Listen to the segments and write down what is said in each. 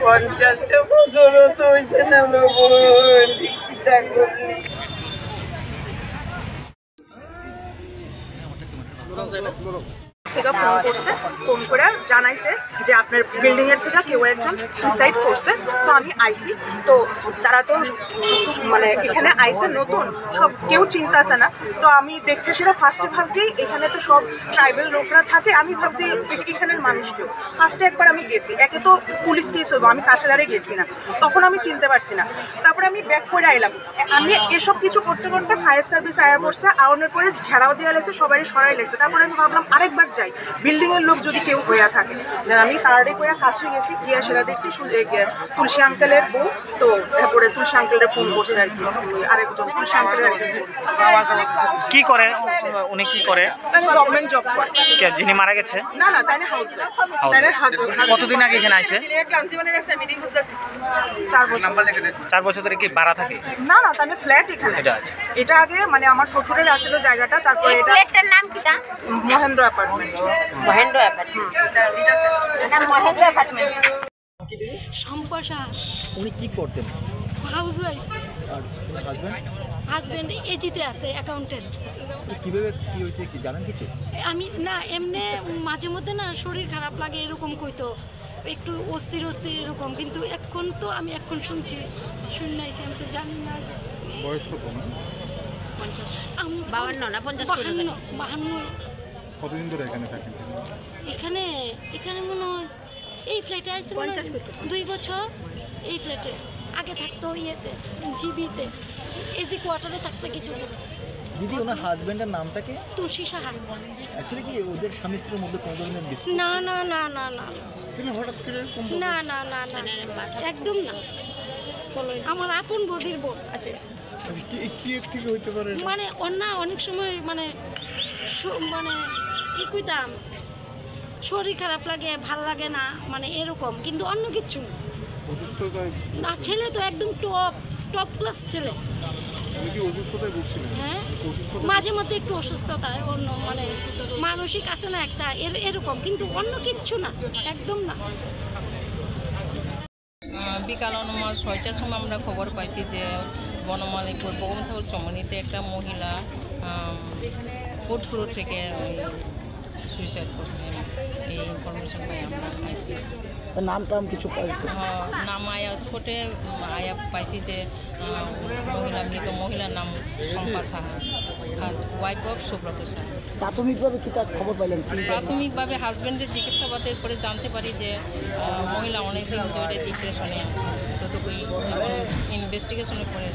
পঞ্চাশটা বছরও তো হয়েছে না বোন, চিন্তা করলি থেকে ফোন করছে, ফোন করে জানাইছে যে আপনার বিল্ডিং এর থেকে কেউ একজন সুইসাইড করছে। তো আমি আইসি, তো তারা তো মানে এখানে আইসে নতুন, সব কেউ চিন্তা আছে না। তো আমি দেখতে সেটা ফার্স্টে ভাবছি এখানে তো সব ট্রাইবাল লোকরা থাকে, আমি ভাবছি এখানের মানুষ কেউ। ফার্স্টে একবার আমি গেছি, একে তো পুলিশ কেস হইব, আমি কাছে দাঁড়িয়ে গেছি না, তখন আমি চিনতে পারছি না। তারপরে আমি ব্যাক করে আইলাম, আমি এসব কিছু করতে করতে ফায়ার সার্ভিস আয়া পড়ছে, আওয়ানোর পরে ঘেরাও দেওয়া লেছে, সবাই সরাই লেছে। তারপরে আমি ভাবলাম আরেকবার যাই, বিল্ডিং এর লোক যদি কেউ হইয়া থাকে। আমি তাড়াতাড়ি করে কাছে গেছি, গিয়ে সেটা দেখছি তুলসী আঙ্কেলের বউ। তো তারপরে তুলসী আঙ্কেলের ফোন করছে আর কি, আরেকজন তুলসী আঙ্কেলের কি করে উনি, কি করে? গভর্নমেন্ট জব করে। যিনি মারা গেছে? না না, তাই না, হাউস। কতদিন আগে এখানে আইছে? 4 বছর ধরে কি ভাড়া থাকে? না না, তাহলে ফ্ল্যাট এখানে। এটা আগে মানে আমার শ্বশুরের আছিল জায়গাটা, তারপরে এটা ফ্ল্যাটটার নাম কিটা? Mahendra apartment. Mahendra apartment. Mahendra apartment. সম্পর্ষা। উনি কি করতেন? হাউসওয়াইফ। আর হাজবেন্ড? হাজবেন্ড এজিতে আছে, অ্যাকাউন্টেন্ট। কিভাবে কি হয়েছে কি জানেন কিছু? আমি না, এমনি মাঝে মধ্যে না শরীর খারাপ লাগে এরকম কইতো, একটু অস্থির অস্থির এরকম, কিন্তু এখন তো আমি এখন শুনছি, শুনাইছি, আমি তো জানি না। বয়স কত? 52 না 50? 52। কতদিন ধরে এখানে থাকেন? এখানে মনে হয় এই ফ্ল্যাটে আছে 2 বছর। এই ফ্ল্যাটে আগে থাকতো ইয়েতে, জিবিতে, এজি কোয়ার্টারে থাকছে কিছুদিন। দিদি, ওনার হাজবেন্ডের নামটা কি? তুলসী সাহা। অ্যাকচুয়ালি কি ওদের স্বামী স্ত্রীর মধ্যে কোনো ধরনের বিস্তার? না না না না না তিনি হঠাৎ করে এরকম না না না না একদম না। চলো, আমার আপন বদির বোন। আচ্ছা, কি এর থেকে হইতে পারে? মানে অনেক সময় মানে কি কইতাম, শরীর খারাপ লাগে, ভাল লাগে না, মানে এরকম, কিন্তু অন্য কিচ্ছু না। অসুস্থতায় না, ছেলে তো একদম টপ ক্লাস ছেলে। উনি কি অসুস্থতায় ভুগছিলেন? হ্যাঁ, মাঝে মধ্যে একটু অসুস্থতায়, অন্য মানে মানসিক আছে না একটা, এরকম, কিন্তু অন্য কিচ্ছু না, একদম না। বিকাল অনুমান 6টার সময় আমরা খবর পাইছি যে বনমালীপুর বগমথল চমনিতে একটা মহিলা ফুড ফ্লোর থেকে সুইসাইড করছে। এই ইনফরমেশন পাই আমরা পাইছি। নাম টাম কিছু পাইছে? নাম আয়া স্পটে আয়া পাইছি যে মৃত মহিলার নাম শম্পা সাহা, ওয়াইফ অফ সুব্রত সাহা। প্রাথমিকভাবে কি তার খবর পাইলেন? প্রাথমিকভাবে হাজব্যান্ডের জিজ্ঞাসাবাদের পরে জানতে পারি যে মহিলা অনেকদিন ধরে ডিপ্রেশনে আছে। ততটুকুই ইনভেস্টিগেশনের পরে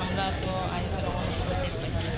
আমরা তো আইএসের অনস্পট দেখতে পাইছি।